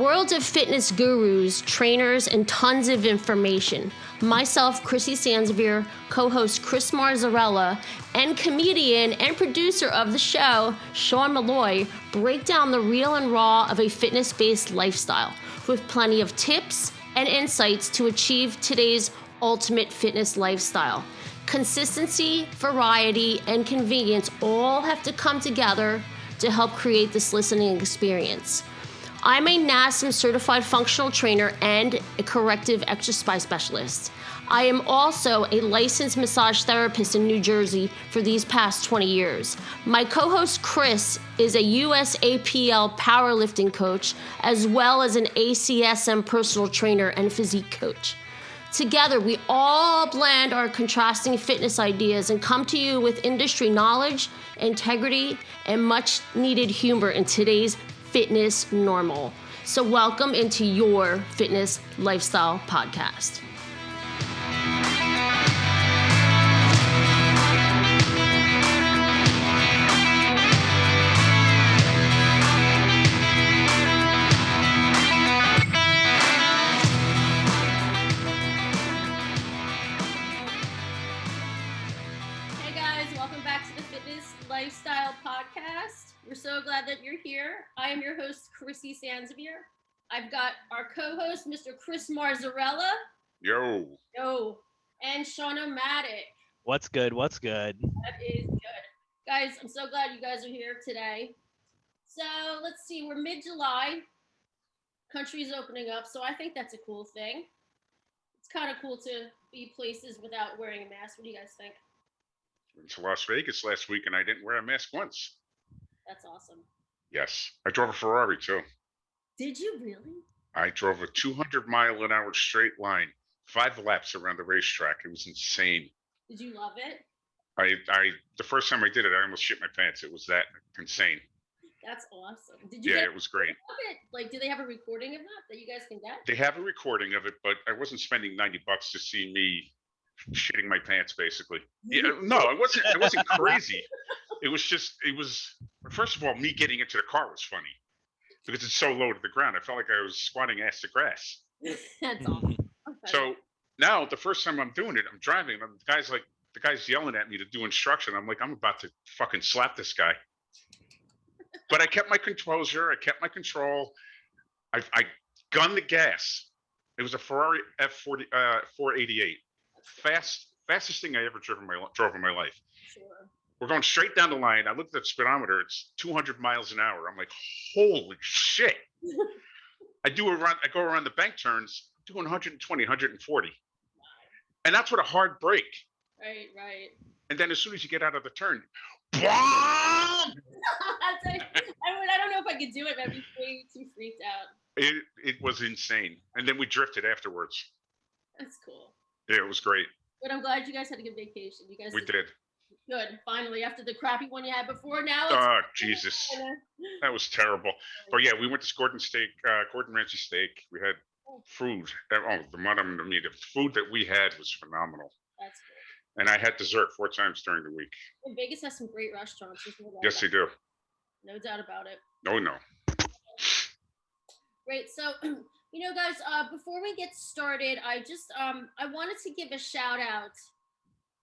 world of fitness gurus, trainers, and tons of information, myself, Chrissy Sansevier, co-host Chris Marzarella, and comedian and producer of the show, Sean Malloy, break down the real and raw of a fitness-based lifestyle with plenty of tips and insights to achieve today's ultimate fitness lifestyle. Consistency, variety, and convenience all have to come together to help create this listening experience. I'm a NASM certified functional trainer and a corrective exercise specialist. I am also a licensed massage therapist in New Jersey for these past 20 years. My co-host Chris is a USAPL powerlifting coach, as well as an ACSM personal trainer and physique coach. Together, we all blend our contrasting fitness ideas and come to you with industry knowledge, integrity, and much needed humor in today's fitness normal. So welcome into your fitness lifestyle podcast. Hey guys, welcome back to the Fitness Lifestyle Podcast. We're so glad that you're here. I am your host, Chrissy Sansevier. I've got our co-host, Mr. Chris Marzarella. Yo. And Sean O'Matic. What's good? That is good. Guys, I'm so glad you guys are here today. So let's see, we're mid-July. Country's opening up, so I think that's a cool thing. It's kind of cool to be places without wearing a mask. What do you guys think? Went to Las Vegas last week and I didn't wear a mask once. That's awesome. Yes. I drove a Ferrari too. Did you really? I drove a 200-mile-an-hour straight line, 5 laps around the racetrack. It was insane. Did you love it? The first time I did it, I almost shit my pants. It was that insane. That's awesome. Did you? Yeah, it was great. Like, do they have a recording of that you guys can get? They have a recording of it, but I wasn't spending $90 to see me shitting my pants, basically. Yeah, no, it wasn't crazy. It was first of all, me getting into the car was funny because it's so low to the ground. I felt like I was squatting ass to grass. That's awesome. Okay. So now the first time I'm doing it, I'm driving, and the guy's yelling at me to do instruction. I'm like, I'm about to fucking slap this guy. But I kept my composure. I kept my control. I gunned the gas. It was a Ferrari F40 488. Fastest thing I ever drove in my life. Sure. We're going straight down the line. I looked at the speedometer. It's 200 miles an hour. I'm like, holy shit. I go around the bank turns, doing 120, 140. And that's with a hard brake. Right. And then as soon as you get out of the turn, BOOM! I don't know if I could do it. I'd be way too freaked out. It was insane. And then we drifted afterwards. That's cool. Yeah, it was great. But I'm glad you guys had a good vacation. We did. Good. Finally, after the crappy one you had before, now. Oh, Jesus. That was terrible. But yeah, we went to Gordon Ramsay Steak. We had food. The food that we had was phenomenal. That's good. And I had dessert 4 times during the week. And Vegas has some great restaurants. Yes, they do. No doubt about it. Oh, no. Great. So, guys, before we get started, I wanted to give a shout out.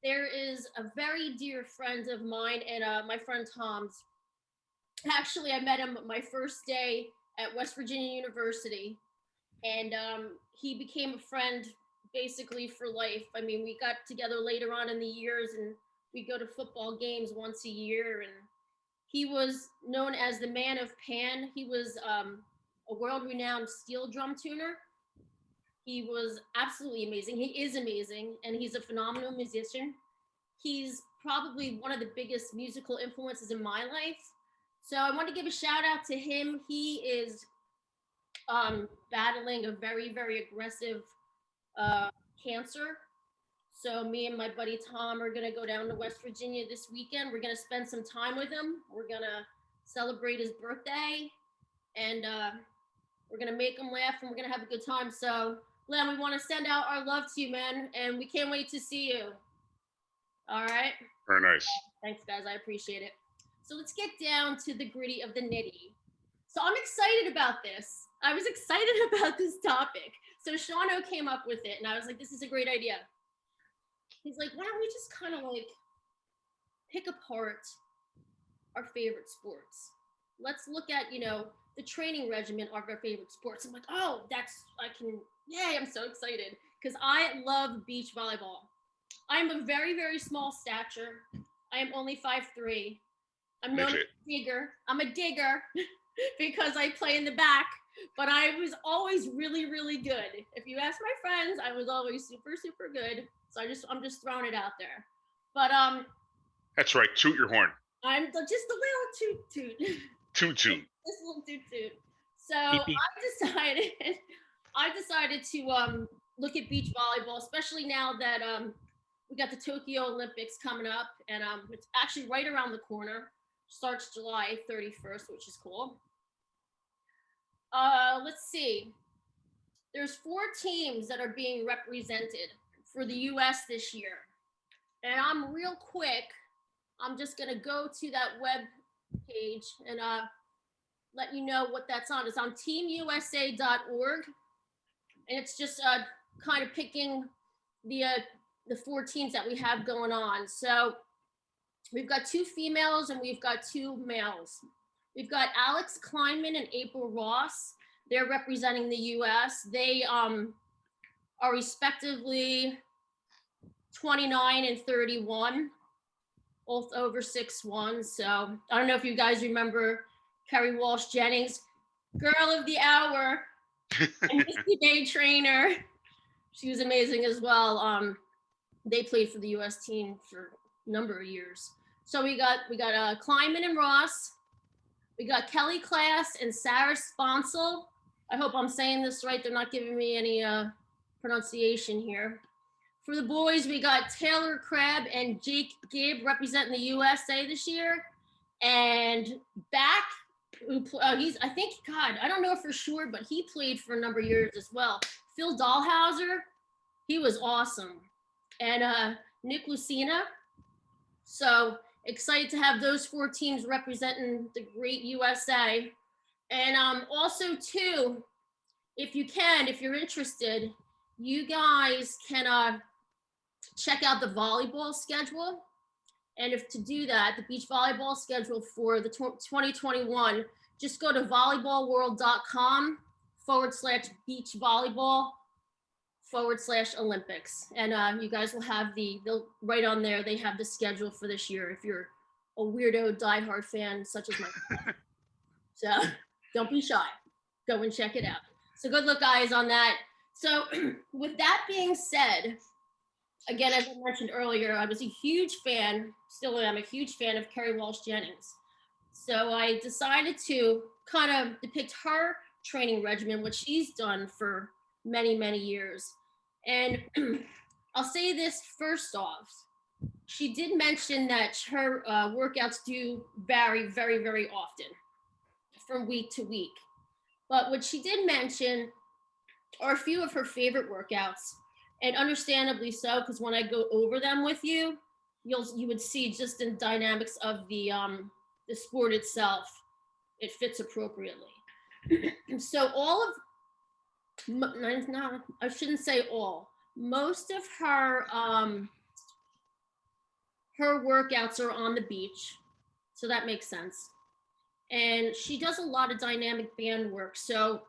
There is a very dear friend of mine and my friend Tom's. Actually, I met him my first day at West Virginia University, and he became a friend basically for life. I mean, we got together later on in the years, and we go to football games once a year, and he was known as the Man of Pan. He was a world-renowned steel drum tuner. He was absolutely amazing. He is amazing, and he's a phenomenal musician. He's probably one of the biggest musical influences in my life. So I want to give a shout out to him. He is battling a very, very aggressive cancer. So me and my buddy Tom are going to go down to West Virginia this weekend. We're going to spend some time with him. We're going to celebrate his birthday, and we're going to make him laugh, and we're going to have a good time. So Len, we want to send out our love to you, man, and we can't wait to see you. All right? Very nice. Thanks, guys. I appreciate it. So let's get down to the gritty of the nitty. So I'm excited about this. I was excited about this topic. So Shawno came up with it, and I was like, this is a great idea. He's like, why don't we just kind of like pick apart our favorite sports? Let's look at, the training regimen of our favorite sports. I'm like, oh, yay, I'm so excited because I love beach volleyball. I'm a very, very small stature. I am only 5'3". I'm known as a digger. I'm a digger because I play in the back, but I was always really, really good. If you ask my friends, I was always super, super good. So I'm just throwing it out there. But That's right. Toot your horn. I'm just a little toot. Toot. Just a little toot. So I decided to look at beach volleyball, especially now that we got the Tokyo Olympics coming up, and it's actually right around the corner. Starts July 31st, which is cool. Let's see. There's 4 teams that are being represented for the U.S. this year. And I'm real quick. I'm just going to go to that web page and let you know what that's on. It's on teamusa.org. And it's just kind of picking the 4 teams that we have going on. So we've got 2 females and we've got 2 males. We've got Alex Kleinman and April Ross. They're representing the U.S. They are respectively 29 and 31, both over 6'1". So I don't know if you guys remember Kerri Walsh Jennings, girl of the hour, and Misty Day trainer. She was amazing as well. They played for the U.S. team for a number of years. So we got Kleinman and Ross. We got Kelly Class and Sarah Sponsel. I hope I'm saying this right. They're not giving me any pronunciation here. For the boys, we got Taylor Crabb and Jake Gibb representing the USA this year. And back, I don't know for sure, but he played for a number of years as well. Phil Dahlhauser, he was awesome. And Nick Lucina. So excited to have those 4 teams representing the great USA. And also too, if you're interested, you guys can check out the volleyball schedule. And if to do that, the beach volleyball schedule for the 2021, just go to volleyballworld.com/beach volleyball /Olympics. And you guys will have they'll right on there, they have the schedule for this year if you're a weirdo diehard fan such as myself. So don't be shy. Go and check it out. So good luck, guys, on that. So with that being said, again, as I mentioned earlier, I was a huge fan, still am a huge fan of Kerri Walsh Jennings. So I decided to kind of depict her training regimen, which she's done for many, many years. And I'll say this first off. She did mention that her workouts do vary very, very often from week to week. But what she did mention are a few of her favorite workouts, and understandably so, because when I go over them with you, you would see just in dynamics of the sport itself, it fits appropriately. So I shouldn't say all. Most of her workouts are on the beach, so that makes sense. And she does a lot of dynamic band work. So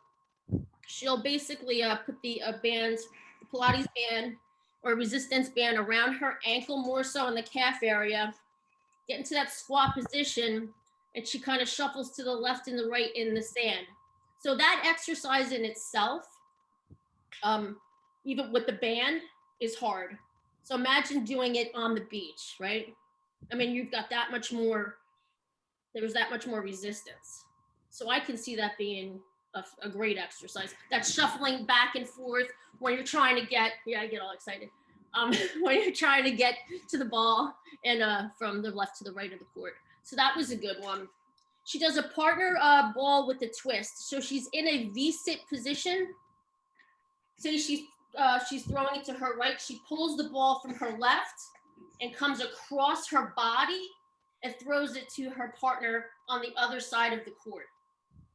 she'll basically put the band, the Pilates band or resistance band around her ankle, more so in the calf area, get into that squat position, and she kind of shuffles to the left and the right in the sand. So that exercise in itself, even with the band, is hard. So imagine doing it on the beach, right? I mean, you've got that much more, there's that much more resistance. So I can see that being a great exercise. That's shuffling back and forth when you're trying to get, I get all excited. When you're trying to get to the ball and from the left to the right of the court. So that was a good one. She does a partner ball with a twist. So she's in a V-sit position. Say she's throwing it to her right. She pulls the ball from her left and comes across her body and throws it to her partner on the other side of the court.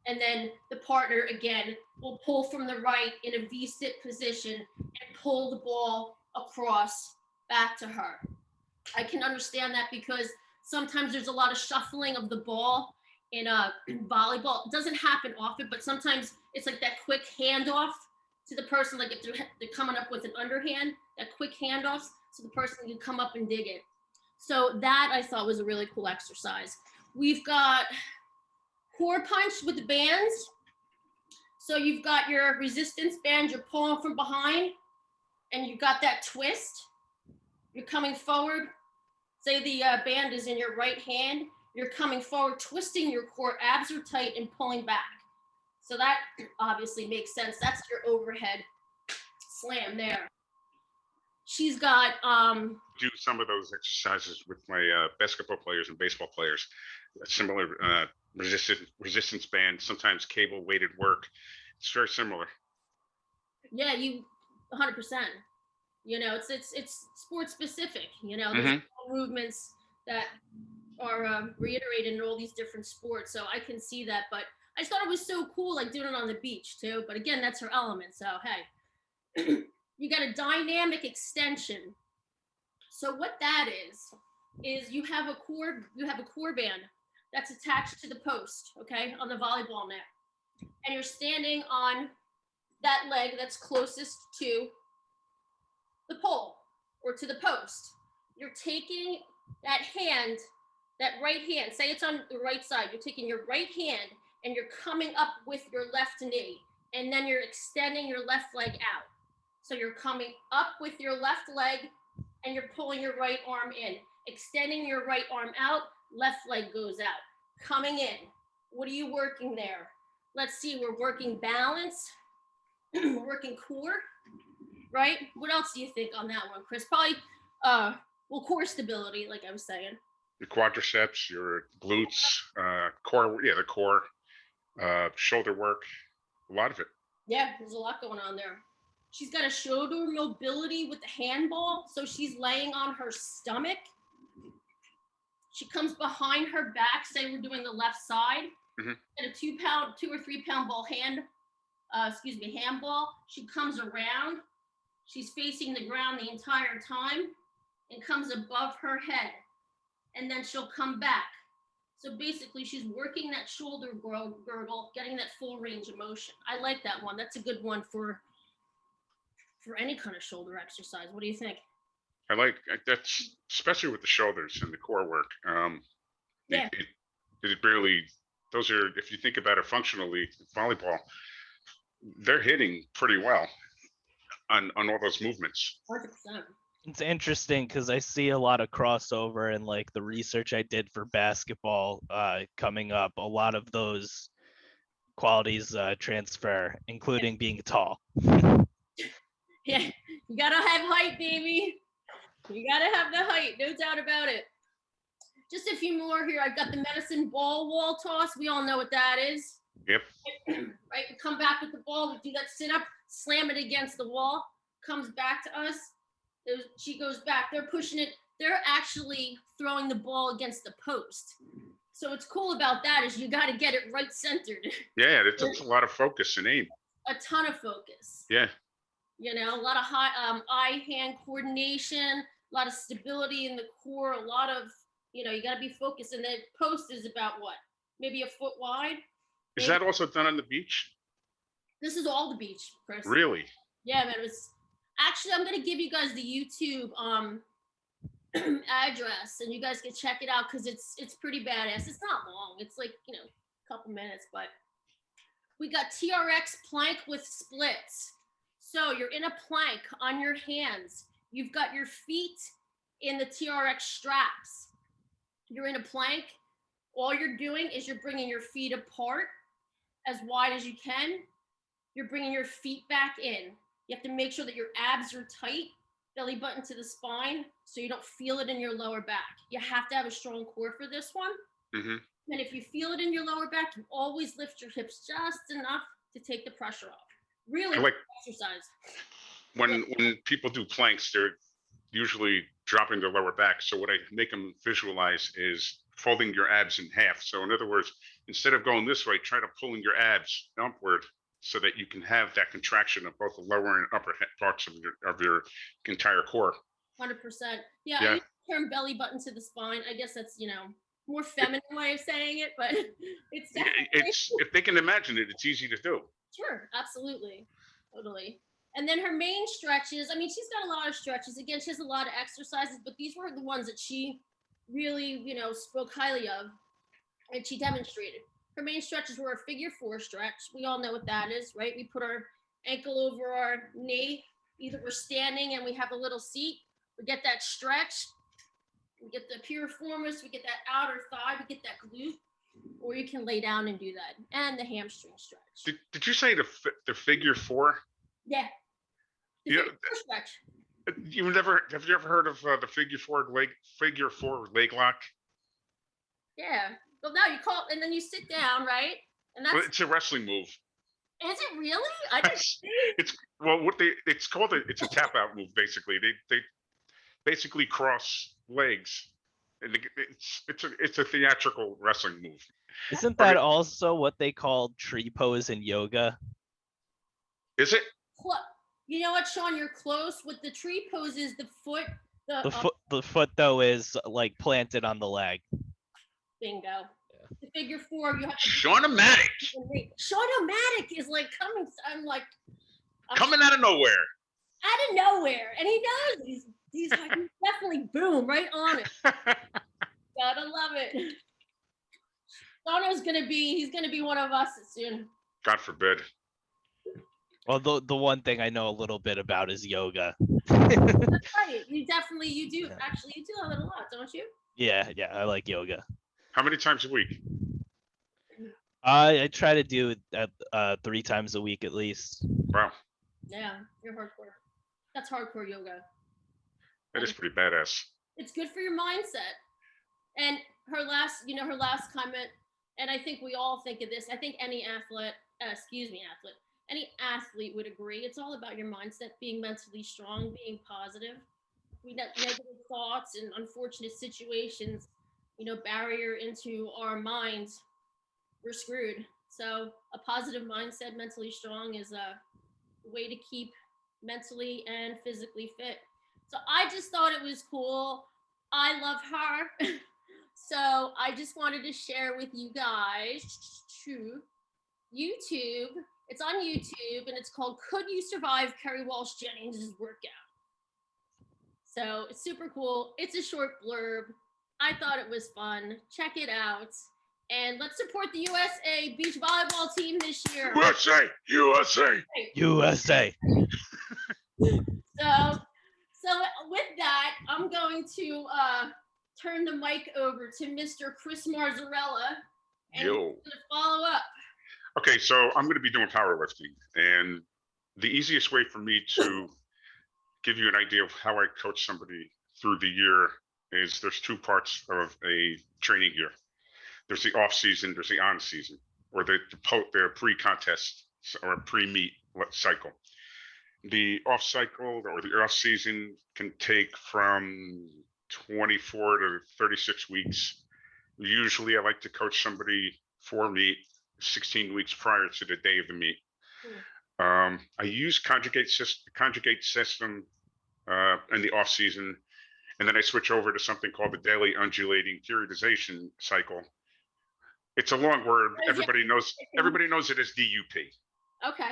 and then the partner again will pull from the right in a V-sit position and pull the ball across back to her. I can understand that because sometimes there's a lot of shuffling of the ball in a volleyball. It doesn't happen often, but sometimes it's like that quick handoff to the person, like if they're coming up with an underhand, that quick handoff so the person can come up and dig it. So that I thought was a really cool exercise. We've got core punch with the bands. So you've got your resistance band, you're pulling from behind, and you've got that twist. You're coming forward. Say the band is in your right hand. You're coming forward, twisting your core, abs are tight, and pulling back. So that obviously makes sense. That's your overhead slam there. She's got do some of those exercises with my basketball players and baseball players. Similar resistance band, sometimes cable weighted work. It's very similar. Yeah, you 100%. You know, it's sports specific. You know, there's movements that are reiterated in all these different sports. So I can see that, but I just thought it was so cool, like doing it on the beach too. But again, that's her element. So hey, you got a dynamic extension. So what that is you have a core band that's attached to the post, okay, on the volleyball net, and you're standing on that leg that's closest to the pole or to the post. You're taking that hand, that right hand, say it's on the right side, you're taking your right hand and you're coming up with your left knee, and then you're extending your left leg out. So you're coming up with your left leg and you're pulling your right arm in, extending your right arm out, left leg goes out, coming in. What are you working there? Let's see, we're working balance, we're working core, right? What else do you think on that one, Chris? Probably, well, core stability, like I was saying. Your quadriceps, your glutes, core, the core, shoulder work, a lot of it. Yeah, there's a lot going on there. She's got a shoulder mobility with the handball, so she's laying on her stomach. She comes behind her back, say we're doing the left side, and a 2 or 3 pound ball handball. She comes around. She's facing the ground the entire time and comes above her head, and then she'll come back. So basically, she's working that shoulder girdle, getting that full range of motion. I like that one. That's a good one for any kind of shoulder exercise. What do you think? I like that's especially with the shoulders and the core work. Yeah. It really, those are, if you think about it functionally, volleyball, they're hitting pretty well on all those movements. 100%. It's interesting because I see a lot of crossover in like the research I did for basketball coming up. A lot of those qualities transfer, including being tall. Yeah, you gotta have height, baby. You gotta have the height, no doubt about it. Just a few more here. I've got the medicine ball wall toss. We all know what that is. Yep. Right, we come back with the ball. We do that sit up, slam it against the wall, comes back to us. She goes back. They're pushing it. They're actually throwing the ball against the post. So what's cool about that is you got to get it right centered. Yeah, it takes a lot of focus and aim. A ton of focus. Yeah. You know, a lot of eye-hand coordination, a lot of stability in the core, a lot of, you know, you got to be focused. And the post is about what? Maybe a foot wide. Is that also done on the beach? This is all the beach, Chris. Really? Yeah, man. It was actually, I'm gonna give you guys the YouTube address, and you guys can check it out because it's pretty badass. It's not long. It's like, you know, a couple minutes, but we got TRX plank with splits. So you're in a plank on your hands. You've got your feet in the TRX straps. You're in a plank. All you're doing is you're bringing your feet apart as wide as you can. You're bringing your feet back in. You have to make sure that your abs are tight, belly button to the spine, so you don't feel it in your lower back. You have to have a strong core for this one. And if you feel it in your lower back, you always lift your hips just enough to take the pressure off. Really like exercise. When people do planks, they're usually dropping their lower back. So what I make them visualize is folding your abs in half. So in other words, instead of going this way, try to pulling your abs upward so that you can have that contraction of both the lower and upper parts of your entire core. 100%. Yeah, I use the term belly button to the spine. I guess that's, more feminine way of saying it, but it's definitely... It's if they can imagine it, it's easy to do. Sure, absolutely. Totally. And then her main stretches, I mean, she's got a lot of stretches. Again, she has a lot of exercises, but these were the ones that she really, spoke highly of and she demonstrated. Her main stretches were a figure 4 stretch. We all know what that is, right? We put our ankle over our knee. Either we're standing and we have a little seat. We get that stretch. We get the piriformis. We get that outer thigh. We get that glute. Or you can lay down and do that. And the hamstring stretch. Did you say the figure 4? Yeah. The figure 4 stretch. Have you ever heard of the figure 4 leg lock? Yeah. Well, now you call it, and then you sit down, right? And that's... Well, it's a wrestling move. Is it really? I didn't see. It's a tap out move. Basically, they basically cross legs, and it's a theatrical wrestling move. Isn't that also what they call tree pose in yoga? Is it? You know what, Sean? You're close. With the tree poses, the foot. The foot though is like planted on the leg. Bingo. Yeah. The figure 4, you have to... Sean-o-matic. Sean-o-matic is like coming. I'm coming out of nowhere. Out of nowhere, and he does. He's definitely boom right on it. Gotta love it. Sean's he's gonna be one of us soon. God forbid. Well, the one thing I know a little bit about is yoga. That's right. You do. Yeah. Actually, you do have it a lot, don't you? Yeah, I like yoga. How many times a week? I try to do it 3 times a week at least. Wow. Yeah, you're hardcore. That's hardcore yoga. That is pretty badass. It's good for your mindset. And her last comment, and I think we all think of this. I think any athlete would agree. It's all about your mindset, being mentally strong, being positive. We got negative thoughts and unfortunate situations, barrier into our minds. We're screwed. So a positive mindset, mentally strong, is a way to keep mentally and physically fit. So I just thought it was cool. I love her. So I just wanted to share with you guys YouTube. It's on YouTube, and it's called Could You Survive Kerri Walsh Jennings' Workout? So it's super cool. It's a short blurb. I thought it was fun. Check it out. And let's support the USA beach volleyball team this year. USA. So with that, I'm going to turn the mic over to Mr. Chris Marzarella, and he's going to follow up. Okay, so I'm going to be doing powerlifting, and the easiest way for me to give you an idea of how I coach somebody through the year is there's 2 parts of a training year. There's the off season, there's the on season, or the pre-contest or pre-meet cycle. The off cycle or the off season can take from 24 to 36 weeks. Usually I like to coach somebody for meet 16 weeks prior to the day of the meet. I use conjugate system in the off season, and then I switch over to something called the daily undulating periodization cycle. It's a long word. Everybody knows it as DUP. Okay.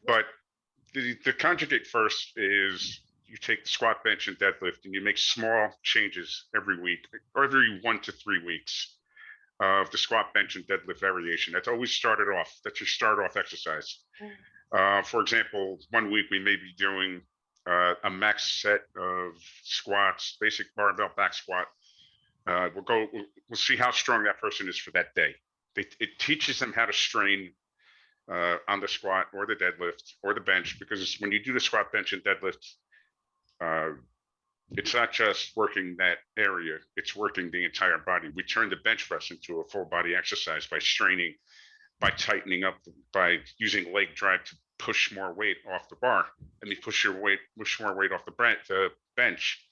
But the conjugate first is you take the squat, bench, and deadlift, and you make small changes every week or every 1 to 3 weeks of the squat, bench, and deadlift variation. That's always started off. That's your start off exercise. For example, 1 week we may be doing a max set of squats, basic barbell back squat. We'll see how strong that person is for that day. It teaches them how to strain on the squat or the deadlift or the bench, because when you do the squat, bench, and deadlift, it's not just working that area, it's working the entire body. We turn the bench press into a full body exercise by straining, by tightening up, by using leg drive to push more weight off the bar. And you push more weight off the bench.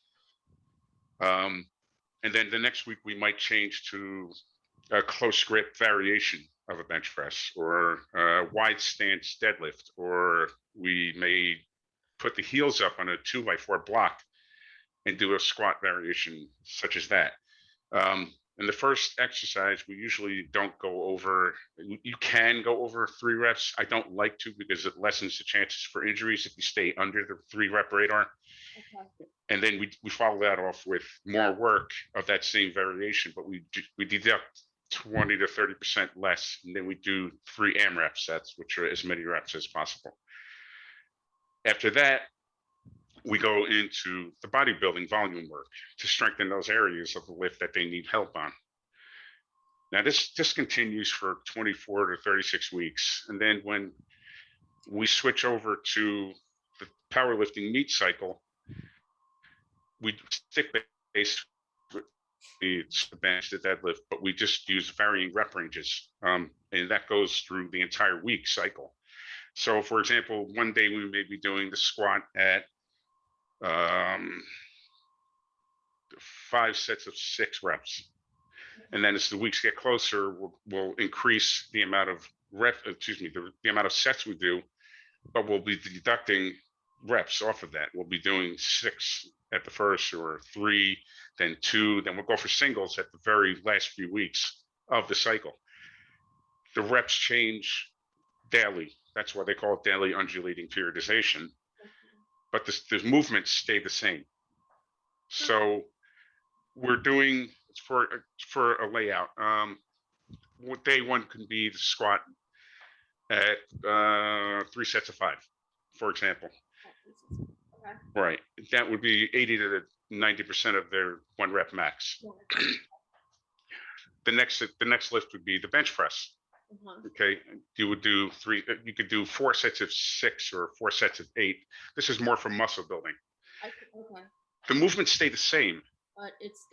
And then the next week we might change to a close grip variation of a bench press, or a wide stance deadlift, or we may put the heels up on a 2x4 block and do a squat variation such as that. In the first exercise, we usually don't go over, you can go over 3 reps. I don't like to, because it lessens the chances for injuries if you stay under the 3 rep radar. Okay. And then we follow that off with more work of that same variation, but we deduct 20 to 30% less, and then we do 3 AMRAP sets, which are as many reps as possible. After that, we go into the bodybuilding volume work to strengthen those areas of the lift that they need help on. Now, this continues for 24 to 36 weeks. And then when we switch over to the powerlifting meet cycle, we stick base the bench, the deadlift, but we just use varying rep ranges. And that goes through the entire week cycle. So for example, one day we may be doing the squat at 5 sets of 6 reps. And then as the weeks get closer, we'll increase the amount of the amount of sets we do, but we'll be deducting reps off of that. We'll be doing 6 at the first, or 3, then 2, then we'll go for singles at the very last few weeks of the cycle. The reps change daily. That's why they call it daily undulating periodization. But the movements stay the same. So we're doing, for a layout, day 1 can be the squat at 3 sets of 5, for example. Okay. Right. That would be 80 to 90% of their 1 rep max. The next lift would be the bench press. Okay, you would do 3. You could do 4 sets of 6 or 4 sets of 8. This is more for muscle building. Okay. The movements stay the same. But it's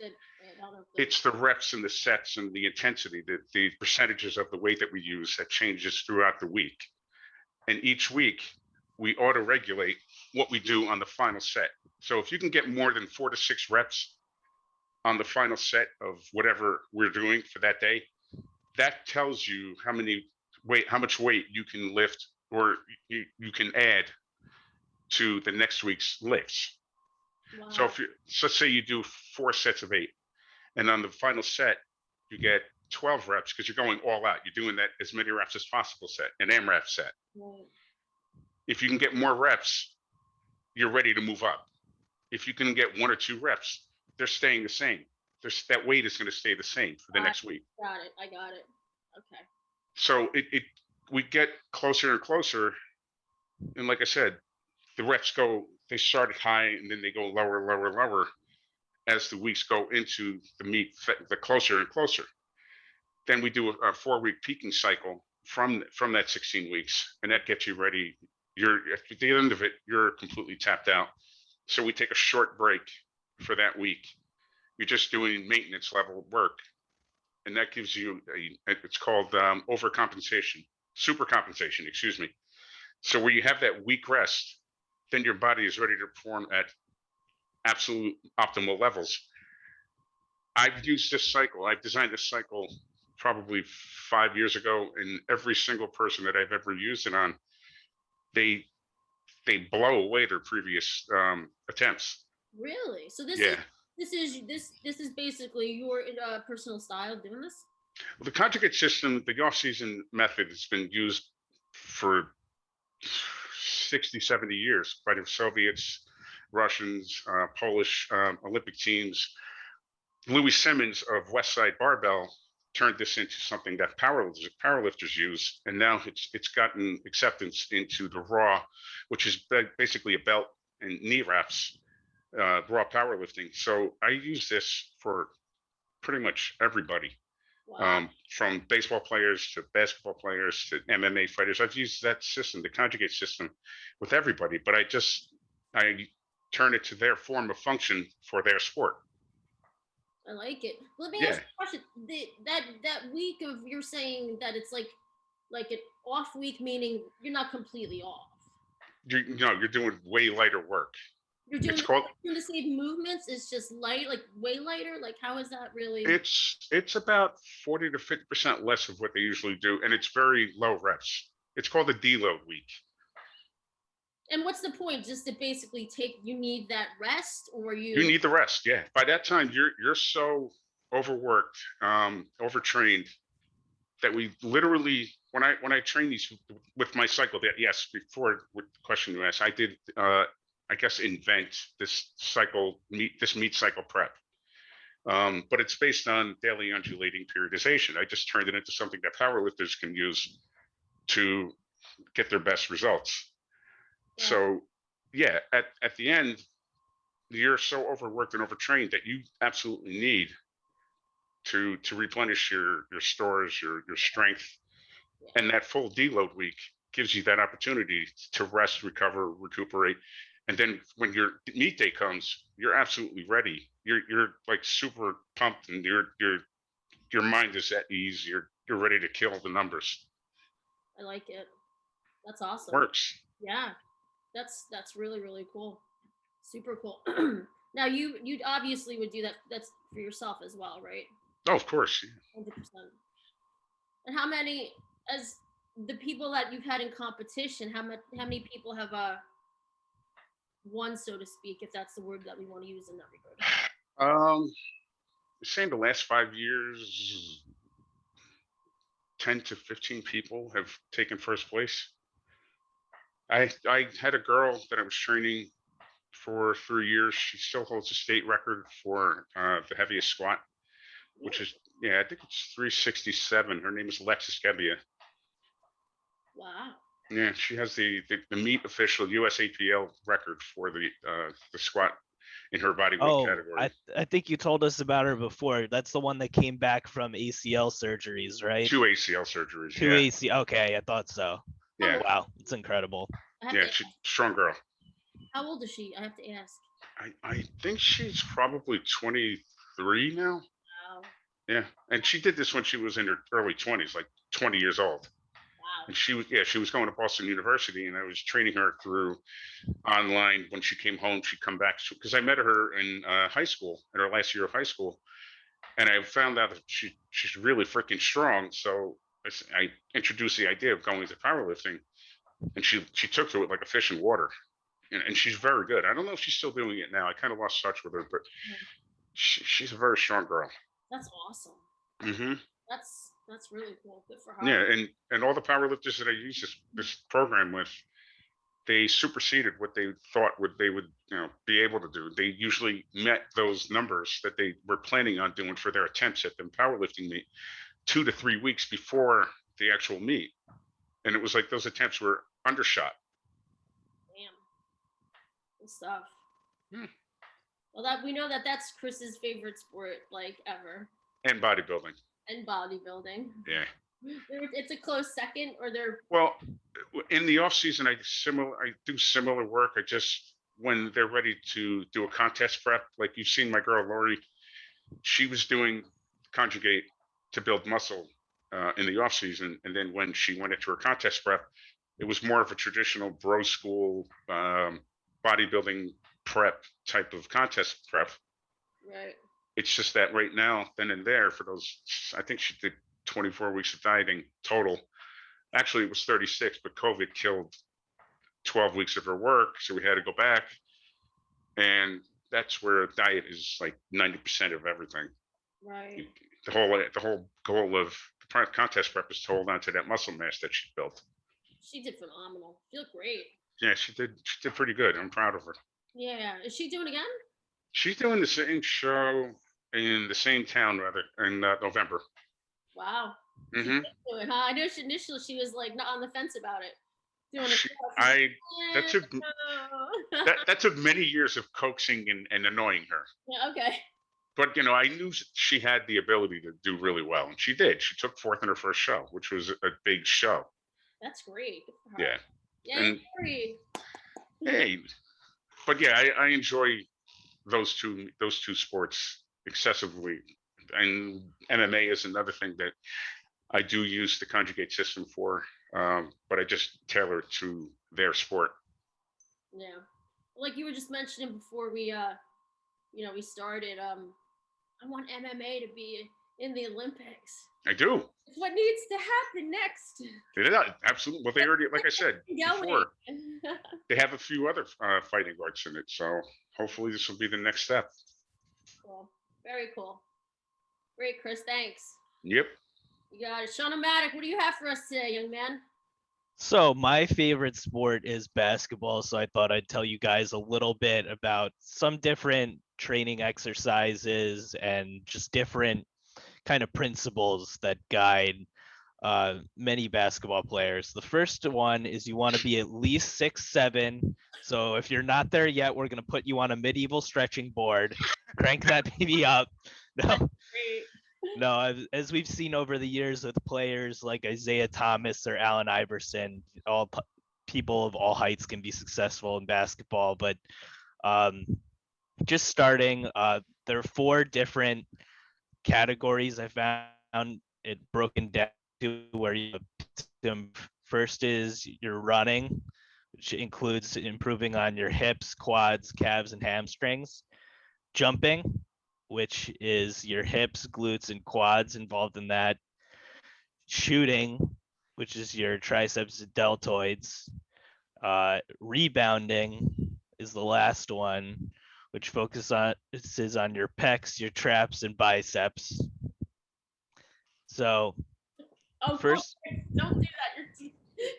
It's the reps and the sets and the intensity, the percentages of the weight that we use that changes throughout the week. And each week we auto-regulate what we do on the final set. So if you can get more than 4 to 6 reps on the final set of whatever we're doing for that day, that tells you how much weight you can lift, or you can add to the next week's lifts. Wow. So let's say you do 4 sets of 8, and on the final set you get 12 reps, because you're going all out. You're doing that as many reps as possible set, an AMRAP set. Right. If you can get more reps, you're ready to move up. If you can get 1 or 2 reps, they're staying the same. That weight is going to stay the same for the next week. Got it. I got it. Okay. So we get closer and closer, and like I said, the reps they start high and then they go lower, lower, lower as the weeks go into the meet, the closer and closer. Then we do a 4-week peaking cycle from that 16 weeks, and that gets you ready. At the end of it, you're completely tapped out. So we take a short break for that week. You're just doing maintenance level work, and that gives you it's called super compensation, excuse me. So where you have that week rest, then your body is ready to perform at absolute optimal levels. I've used this cycle. I've designed this cycle probably 5 years ago, and every single person that I've ever used it on, they blow away their previous attempts. Really? So this is basically your personal style doing this? Well, the conjugate system, the off-season method, has been used for 60, 70 years by the Soviets, Russians, Polish Olympic teams. Louis Simmons of Westside Barbell turned this into something that powerlifters use, and now it's gotten acceptance into the raw, which is basically a belt and knee wraps, raw powerlifting. So I use this for pretty much everybody. Wow. From baseball players to basketball players to MMA fighters. I've used that system, the conjugate system, with everybody, but I turn it to their form of function for their sport. I like it. Let me ask you a question. That week of, you're saying that it's like an off week, meaning you're not completely off. You're doing way lighter work. You're doing, It's called. doing the same movements. It's just light, like way lighter. Like how is that really? It's about 40 to 50% less of what they usually do, and it's very low reps. It's called a deload week. And what's the point? Just to basically take, you need that rest, or You need the rest. Yeah. By that time, you're so overworked, overtrained that we literally, when I train these with my cycle, that yes, before with the question you asked, I did I guess invent this meat cycle prep. But it's based on daily undulating periodization. I just turned it into something that powerlifters can use to get their best results. Yeah. So yeah, at the end, you're so overworked and overtrained that you absolutely need to replenish your stores, your strength. And that full deload week gives you that opportunity to rest, recover, recuperate. And then when your meet day comes, you're absolutely ready. You're like super pumped, and your mind is at ease. You're ready to kill the numbers. I like it. That's awesome. Works. Yeah, that's really really cool. Super cool. Now you obviously would do that. That's for yourself as well, right? Oh, of course. 100%. And how many, as the people that you've had in competition, how many people have won, so to speak, if that's the word that we want to use in that regard? Saying the last 5 years, 10 to 15 people have taken first place. I had a girl that I was training for 3 years. She still holds the state record for the heaviest squat, which is, yeah, I think it's 367. Her name is Alexis Gebbia. Wow. Yeah, she has the meet official USAPL record for the squat in her bodyweight category. I think you told us about her before. That's the one that came back from ACL surgeries, right? 2 ACL surgeries. Two ACL. Okay, I thought so. Yeah. Wow, it's incredible. Yeah, she's a strong girl. How old is she? I have to ask. I think she's probably 23 now. Wow. Yeah, and she did this when she was in her early 20s, like 20 years old. Wow. And she was going to Boston University, and I was training her through online. When she came home, she'd come back because I met her in high school, in her last year of high school, and I found out that she's really freaking strong. So I introduced the idea of going to powerlifting, and she took to it like a fish in water, and she's very good. I don't know if she's still doing it now. I kind of lost touch with her, but she's a very strong girl. That's awesome. Mm-hmm. That's really cool. Good for her. Yeah, and all the powerlifters that I use this program with, they superseded what they thought they would be able to do. They usually met those numbers that they were planning on doing for their attempts at the powerlifting meet 2 to 3 weeks before the actual meet, and it was like those attempts were undershot. Damn. Good stuff. Hmm. Well, that we know that's Chris's favorite sport, like ever. And bodybuilding. And bodybuilding. Yeah. It's a close second, or they're. Well, in the off season, I do similar work. I just, when they're ready to do a contest prep, like you've seen my girl Lori, she was doing conjugate to build muscle in the off season, and then when she went into her contest prep, it was more of a traditional bro school bodybuilding prep type of contest prep. Right. It's just that right now, then and there, for those, I think she did 24 weeks of dieting total. Actually, it was 36, but COVID killed 12 weeks of her work, so we had to go back. And that's where diet is like 90% of everything. Right. The whole goal of the contest prep is to hold on to that muscle mass that she built. She did phenomenal. She looked great. Yeah, she did pretty good. I'm proud of her. Yeah. Is she doing again? She's doing the same show in the same town, rather, in November. Wow. Mm-hmm. It, huh? I know initially she was like not on the fence about it. That took many years of coaxing and annoying her. Yeah, okay. But I knew she had the ability to do really well, and she did. She took fourth in her first show, which was a big show. That's great. Good for her. Yeah. Yeah. Hey, but yeah, I enjoy those two sports excessively, and MMA is another thing that I do use the conjugate system for, but I just tailor it to their sport. Yeah. like you were just mentioning before we we started, I want MMA to be in the Olympics. I do. It's what needs to happen next. It is absolutely. Well, they already, like I said before, they have a few other fighting arts in it. So hopefully this will be the next step. Cool. Very cool. Great, Chris. Thanks. Yep. You got it. Sean O'Matic, what do you have for us today, young man? So my favorite sport is basketball, so I thought I'd tell you guys a little bit about some different training exercises and just different kind of principles that guide many basketball players. The first one is you want to be at least 6'7". So if you're not there yet, we're going to put you on a medieval stretching board, crank that baby up. No, as we've seen over the years with players like Isaiah Thomas or Allen Iverson, all people of all heights can be successful in basketball. But just starting, there are 4 different categories I found it broken down to where you first is your running, which includes improving on your hips, quads, calves, and hamstrings. Jumping, which is your hips, glutes, and quads involved in that. Shooting, which is your triceps and deltoids. Rebounding is the last one, which focuses on your pecs, your traps, and biceps. So first, don't do that.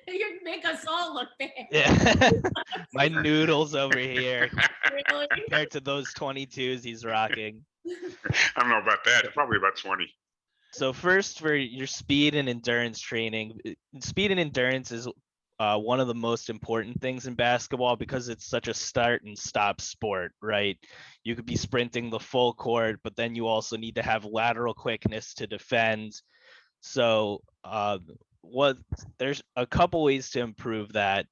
You make us all look bad. Yeah, my noodles over here Really? compared to those 22s he's rocking. I don't know about that. Probably about 20. So first, for your speed and endurance training, speed and endurance is one of the most important things in basketball because it's such a start and stop sport, right? You could be sprinting the full court, but then you also need to have lateral quickness to defend. So there's a couple ways to improve that.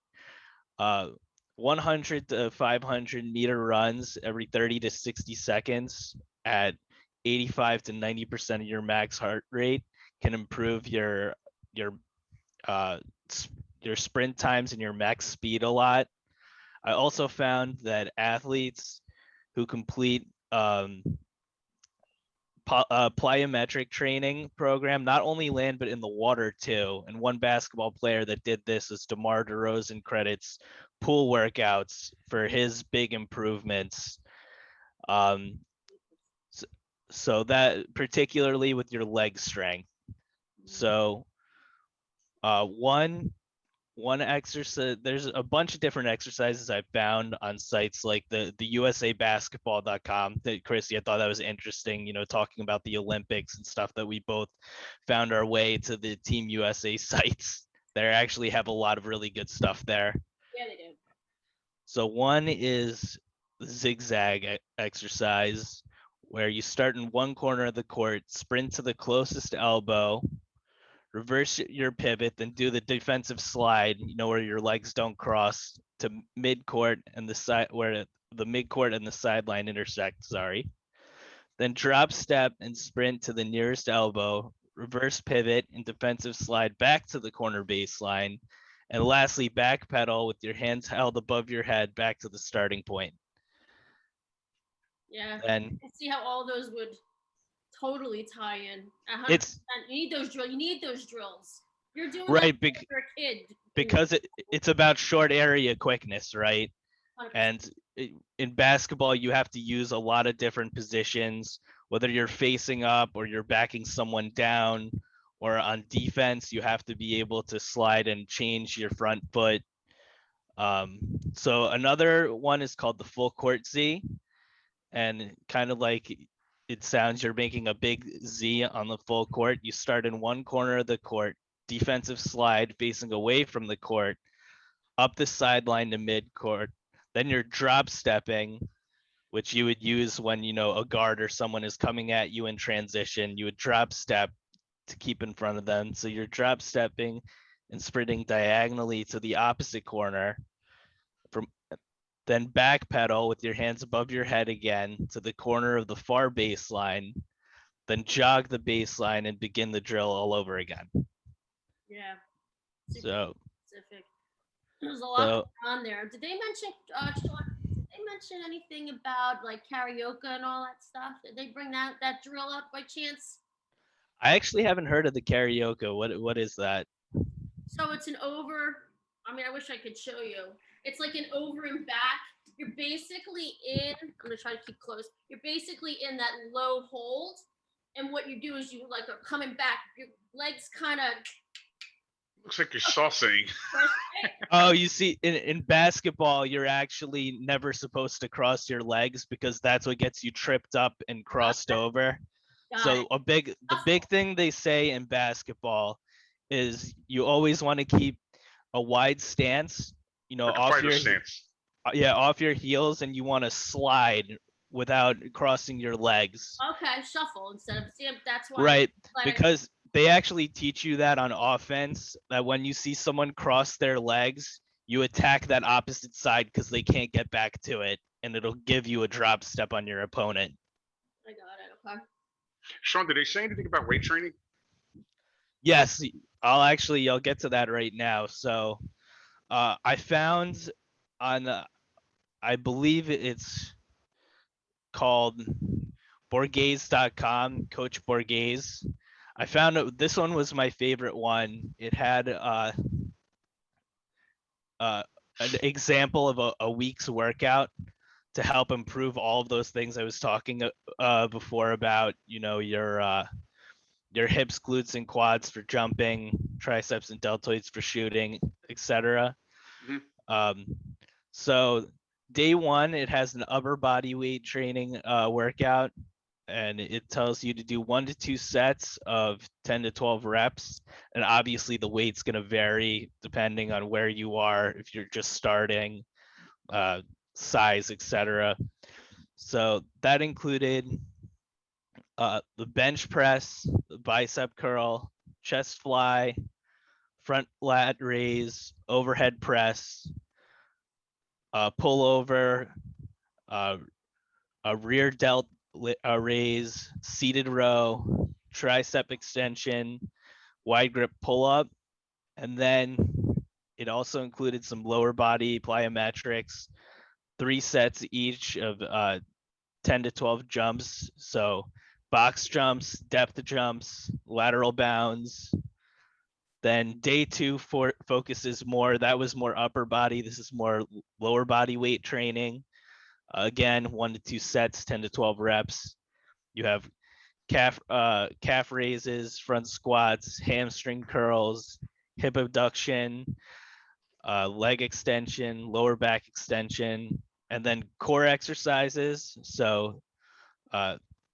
100 to 500 meter runs every 30 to 60 seconds at 85 to 90% of your max heart rate can improve your sprint times and your max speed a lot. I also found that athletes who complete plyometric training program not only land but in the water too. And one basketball player that did this is DeMar DeRozan credits pool workouts for his big improvements. So that particularly with your leg strength. So one exercise, there's a bunch of different exercises I found on sites like the usabasketball.com that Chrissy, I thought that was interesting, talking about the Olympics and stuff that we both found our way to the Team USA sites. They actually have a lot of really good stuff there. Yeah, they do. So one is the zigzag exercise where you start in one corner of the court, sprint to the closest elbow, reverse your pivot, then do the defensive slide, where your legs don't cross to midcourt and the side where the midcourt and the sideline intersect, Then drop step and sprint to the nearest elbow, reverse pivot and defensive slide back to the corner baseline. And lastly, back pedal with your hands held above your head back to the starting point. Yeah. And I see how all those would totally tie in. 100%. You need those drills. You need those drills. You're doing right that for a kid. Because it's about short area quickness, right? 100%. And in basketball, you have to use a lot of different positions, whether you're facing up or you're backing someone down, or on defense, you have to be able to slide and change your front foot. So another one is called the full court Z, and kind of like it sounds, you're making a big Z on the full court. You start in one corner of the court, defensive slide facing away from the court, up the sideline to mid court. Then you're drop stepping, which you would use when, a guard or someone is coming at you in transition. You would drop step to keep in front of them. So you're drop stepping and sprinting diagonally to the opposite corner. Then back pedal with your hands above your head again to the corner of the far baseline. Then jog the baseline and begin the drill all over again. Yeah. So specific. There's a lot going on there. Did they mention, Sean, mention anything about like karaoke and all that stuff? Did they bring that drill up by chance? I actually haven't heard of the karaoke. What is that? So it's an over. I mean, I wish I could show you. It's like an over and back. You're basically in. I'm gonna try to keep close. You're basically in that low hold, and what you do is you like are coming back. Your legs kind of. Looks like you're saucing. Oh, you see, in basketball, you're actually never supposed to cross your legs because that's what gets you tripped up and crossed over. So the big thing they say in basketball is you always want to keep a wide stance, Like a off fighter your stance. off your heels, and you want to slide without crossing your legs. Okay, shuffle instead of see. That's why. Right, because they actually teach you that on offense, that when you see someone cross their legs, you attack that opposite side because they can't get back to it, and it'll give you a drop step on your opponent. I got it. Okay. Sean, did they say anything about weight training? Yes, I'll get to that right now. So I found on I believe it's called Borghese.com, Coach Borghese. I found this one was my favorite one. It had an example of a week's workout to help improve all of those things I was talking before about, your hips, glutes, and quads for jumping, triceps and deltoids for shooting, etc. Mhm. So day one, it has an upper body weight training workout, and it tells you to do 1 to 2 sets of 10 to 12 reps. And obviously the weight's going to vary depending on where you are, if you're just starting, size, etc. So that included the bench press, the bicep curl, chest fly, front lat raise, overhead press, pull over, a rear delt raise, seated row, tricep extension, wide grip pull up, and then it also included some lower body plyometrics, 3 sets each of 10 to 12 jumps. So box jumps, depth jumps, lateral bounds. Then day 2 focuses more, that was more upper body. This is more lower body weight training. Again, 1 to 2 sets, 10 to 12 reps. You have calf raises, front squats, hamstring curls, hip abduction, leg extension, lower back extension, and then core exercises. So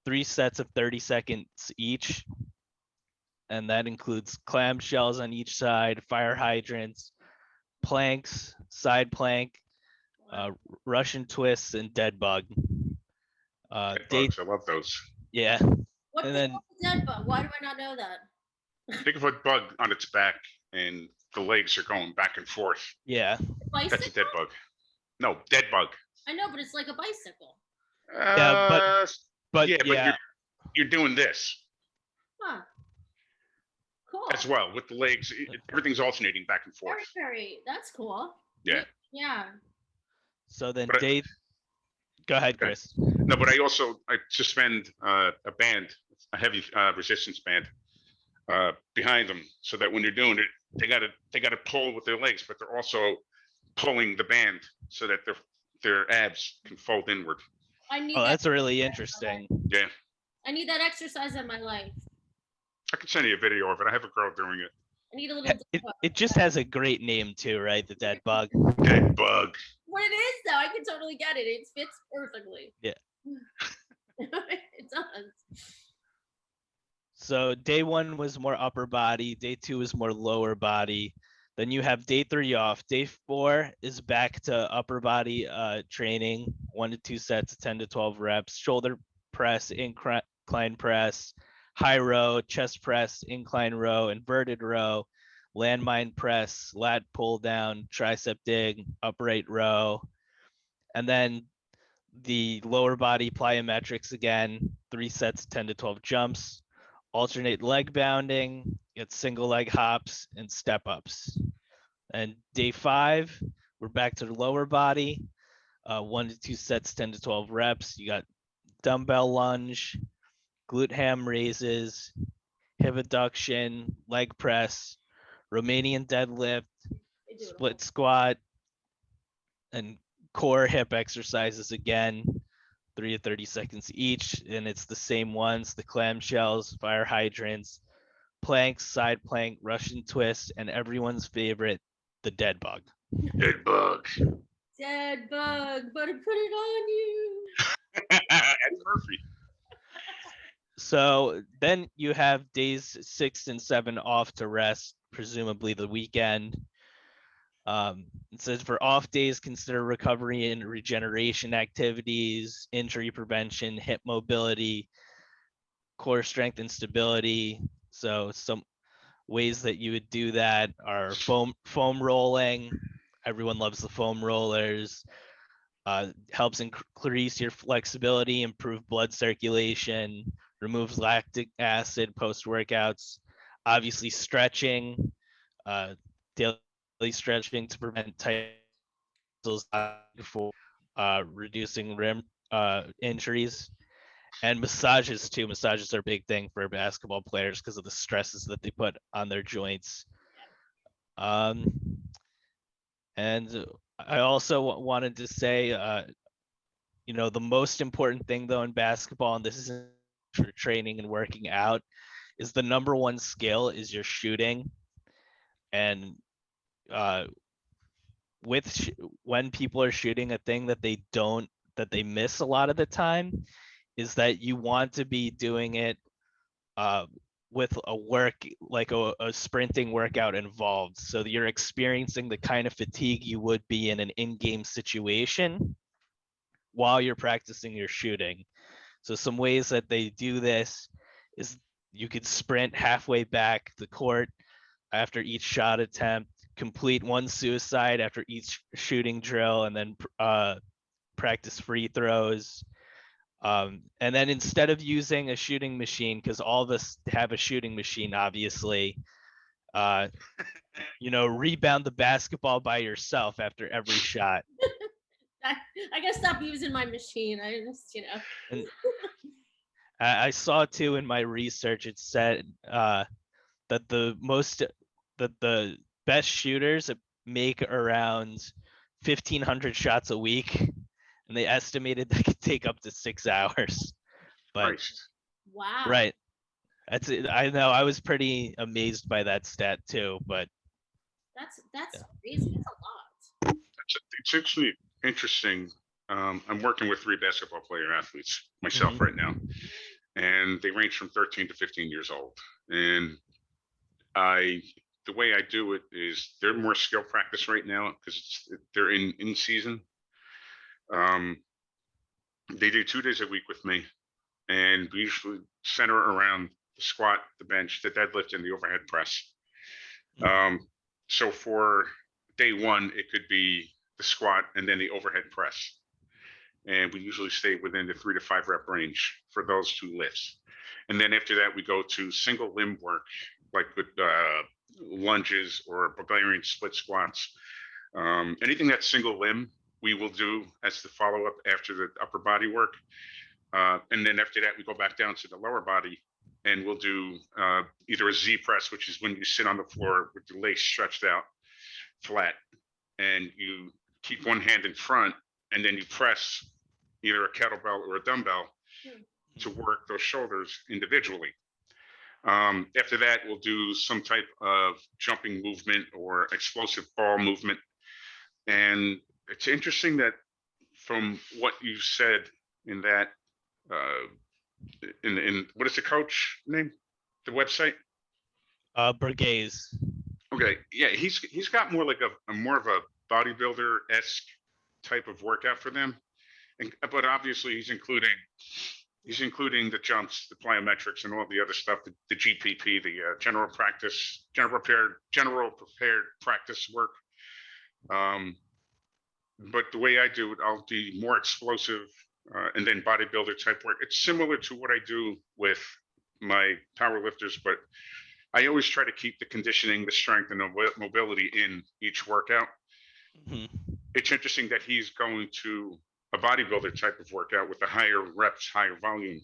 3 sets of 30 seconds each. And that includes clamshells on each side, fire hydrants, planks, side plank, Russian twists, and dead bug. Dead bugs, I love those. Yeah. What And the then hell is dead bug? Why do I not know that? Think of a bug on its back and the legs are going back and forth. yeah. Bicycle? That's a dead bug. No, dead bug. I know, but it's like a bicycle. Yeah, but yeah, you're doing this Huh. Cool. as well with the legs. Everything's alternating back and forth. Very. That's cool. Yeah. Yeah. So then But go ahead, Chris. No, but I suspend a band, a heavy resistance band, behind them, so that when they're doing it, they gotta pull with their legs, but they're also pulling the band so that their abs can fold inward. I need. Oh, that's really interesting. Yeah. I need that exercise in my life. I can send you a video of it. I have a girl doing it. I need a little. It just has a great name too, right? The dead bug. Dead bug. What it is, though, I can totally get it. It fits perfectly. Yeah. It does. So day 1 was more upper body. Day 2 was more lower body. Then you have day 3 off. Day 4 is back to upper body training, 1 to 2 sets of 10 to 12 reps, shoulder press, incline press, high row, chest press, incline row, inverted row, landmine press, lat pull down, tricep dig, upright row. And then the lower body plyometrics again, 3 sets, 10 to 12 jumps, alternate leg bounding, get single leg hops and step ups. And day 5, we're back to the lower body. 1 to 2 sets, 10 to 12 reps. You got dumbbell lunge, glute ham raises, hip abduction, leg press, Romanian deadlift, split squat, and core hip exercises again, 3 to 30 seconds each. And it's the same ones, the clamshells, fire hydrants, planks, side plank, Russian twist, and everyone's favorite, the dead bug. Dead bug. Dead bug, but I put it on you. Eddie Murphy. So then you have days 6 and 7 off to rest, presumably the weekend. It says for off days, consider recovery and regeneration activities, injury prevention, hip mobility, core strength and stability. So some ways that you would do that are foam rolling. Everyone loves the foam rollers. Helps increase your flexibility, improve blood circulation, removes lactic acid post workouts. Obviously, stretching, daily stretching to prevent tight muscles for reducing rim injuries, and massages too. Massages are a big thing for basketball players because of the stresses that they put on their joints. And I also wanted to say, the most important thing though in basketball, and this isn't for training and working out, is the number one skill is your shooting. And when people are shooting, a thing that they miss a lot of the time is that you want to be doing it with a sprinting workout involved, so that you're experiencing the kind of fatigue you would be in an in-game situation while you're practicing your shooting. So some ways that they do this is you could sprint halfway back the court after each shot attempt, complete one suicide after each shooting drill, and then practice free throws. And then instead of using a shooting machine, because all of us have a shooting machine, obviously, rebound the basketball by yourself after every shot. I gotta stop using my machine. I just, And I saw too in my research, it said that the best shooters make around 1,500 shots a week, and they estimated that could take up to 6 hours. But Christ. wow. Right, that's it. I know, I was pretty amazed by that stat too. But that's crazy. That's a lot. It's actually interesting. I'm working with 3 basketball player athletes myself right now, and they range from 13 to 15 years old. And the way I do it is they're more skill practice right now because they're in season. They do 2 days a week with me, and we usually center around the squat, the bench, the deadlift, and the overhead press. So for day 1, it could be the squat and then the overhead press. And we usually stay within the 3 to 5 rep range for those 2 lifts. And then after that, we go to single limb work, like with lunges or Bulgarian split squats. Anything that's single limb, we will do as the follow-up after the upper body work. And then after that, we go back down to the lower body, and we'll do either a Z press, which is when you sit on the floor with the legs stretched out flat, and you keep one hand in front, and then you press either a kettlebell or a dumbbell to work those shoulders individually. After that, we'll do some type of jumping movement or explosive ball movement. And it's interesting that from what you said in that, in what is the coach name? The website? Burgess. Okay, yeah, he's got more like a more of a bodybuilder-esque type of workout for them, but obviously he's including the jumps, the plyometrics, and all the other stuff, the GPP, the general prepared practice work. But the way I do it, I'll do more explosive and then bodybuilder type work. It's similar to what I do with my power lifters, but I always try to keep the conditioning, the strength, and the mobility in each workout. it's interesting that he's going to a bodybuilder type of workout with the higher reps, higher volume.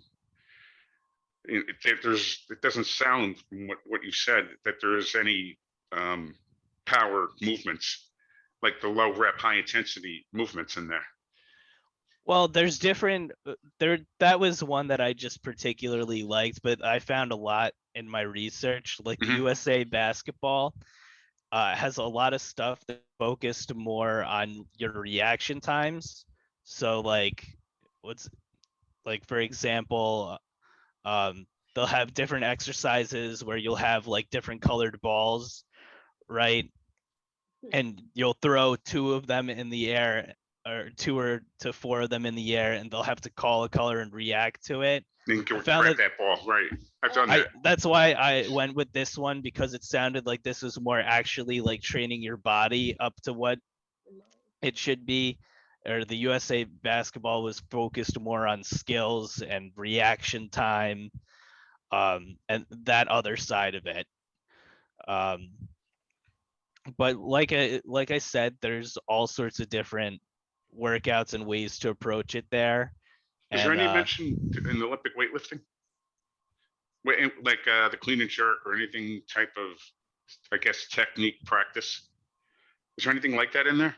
It doesn't sound from what you said that there is any power movements like the low rep, high intensity movements in there. Well, there's different that was one that I just particularly liked, but I found a lot in my research, like the USA basketball has a lot of stuff that focused more on your reaction times. So like for example, they'll have different exercises where you'll have like different colored balls, right? And you'll throw 2 of them in the air, or 2 to 4 of them in the air, and they'll have to call a color and react to it. You can grab that ball, right? I've done that. That's why I went with this one, because it sounded like this was more actually like training your body up to what it should be. Or the USA basketball was focused more on skills and reaction time, and that other side of it. But like I said, there's all sorts of different workouts and ways to approach it there. Is there any mention in the Olympic weightlifting? Like the clean and jerk or anything type of, I guess, technique practice? Is there anything like that in there?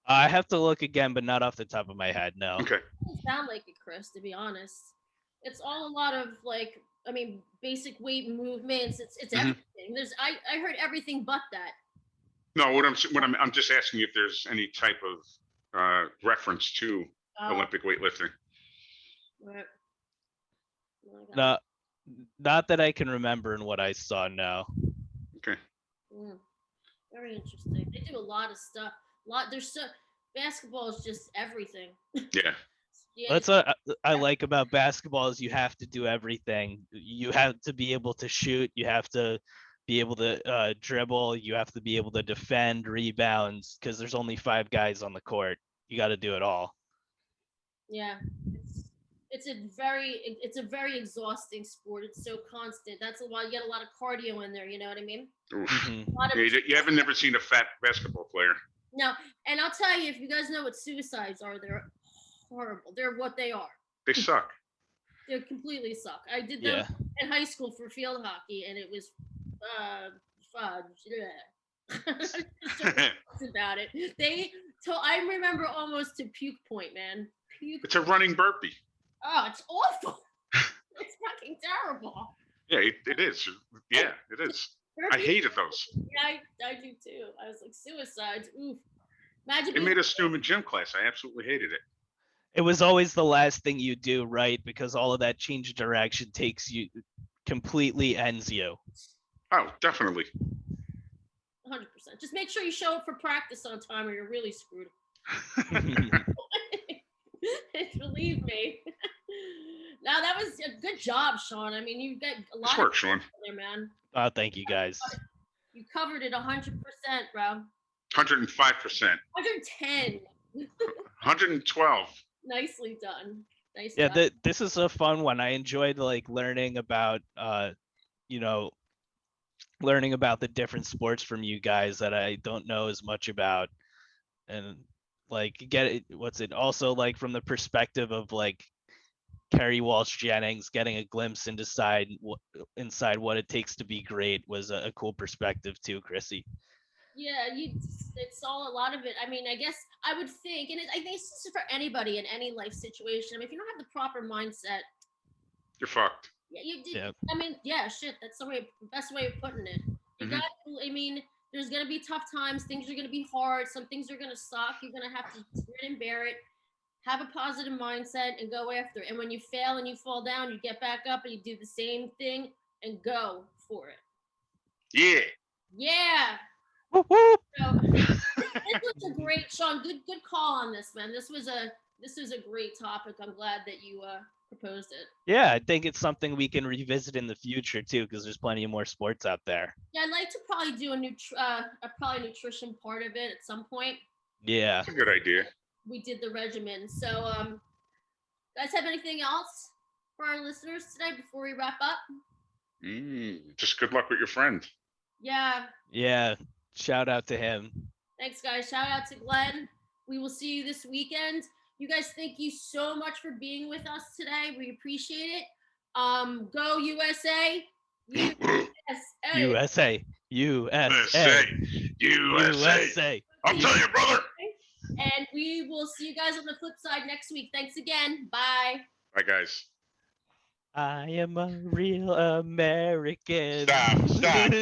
I have to look again, but not off the top of my head, no. Okay. It doesn't sound like it, Chris, to be honest. It's all a lot of like, I mean, basic weight movements. It's everything. I heard everything but that. No, I'm just asking you if there's any type of reference to Olympic weightlifting. Right. No, not that I can remember in what I saw, no. Okay. Very interesting. They do a lot of stuff. Basketball is just everything. Yeah. That's what I like about basketball, is you have to do everything. You have to be able to shoot. You have to be able to dribble. You have to be able to defend, rebounds, because there's only 5 guys on the court. You got to do it all. Yeah, it's a very exhausting sport. It's so constant. That's why you get a lot of cardio in there. You know what I mean? You haven't never seen a fat basketball player. No, and I'll tell you, if you guys know what suicides are, they're horrible. They're what they are. They suck. They completely suck. I did them in high school for field hockey, and it was fun. About it. I remember almost to puke point, man. It's a running burpee. Oh, it's awful. It's fucking terrible. Yeah, it is. Yeah, it is. I hated those. Yeah, I do too. I was like, suicides. Oof. Imagine. It made us do them in gym class. I absolutely hated it. It was always the last thing you do, right? Because all of that change of direction completely ends you. Oh, definitely. 100%. Just make sure you show up for practice on time, or you're really screwed. Believe me. Now that was a good job, Sean. I mean, you got a lot of Sean. There, man. Thank you, guys. You covered it 100%, bro. 105%. 110. 112. Nicely done. Nice. Yeah, this is a fun one. I enjoyed like learning about learning about the different sports from you guys that I don't know as much about, and like also like from the perspective of like Kerri Walsh Jennings, getting a glimpse inside what it takes to be great was a cool perspective too, Chrissy. Yeah, it's all a lot of it. I mean, I guess I would think, and I think this is for anybody in any life situation. I mean, if you don't have the proper mindset, you're fucked. Yeah, you did. Yeah. I mean, yeah, shit. That's the best way of putting it. You got. I mean, there's gonna be tough times. Things are gonna be hard. Some things are gonna suck. You're gonna have to grin and bear it. Have a positive mindset and go after it. And when you fail and you fall down, you get back up and you do the same thing and go for it. Yeah. Yeah. Woo-hoo. So, this was a great, Sean. Good call on this, man. This was a great topic. I'm glad that you proposed it. Yeah, I think it's something we can revisit in the future too, because there's plenty of more sports out there. Yeah, I'd like to probably do a nutrition part of it at some point. Yeah, that's a good idea. We did the regimen. So, guys, have anything else for our listeners today before we wrap up? Just good luck with your friend. Yeah. Yeah. Shout out to him. Thanks, guys. Shout out to Glenn. We will see you this weekend. You guys, thank you so much for being with us today. We appreciate it. Go USA. USA. USA. USA. I'm telling you, brother. And we will see you guys on the flip side next week. Thanks again. Bye. Bye, guys. I am a real American. Stop.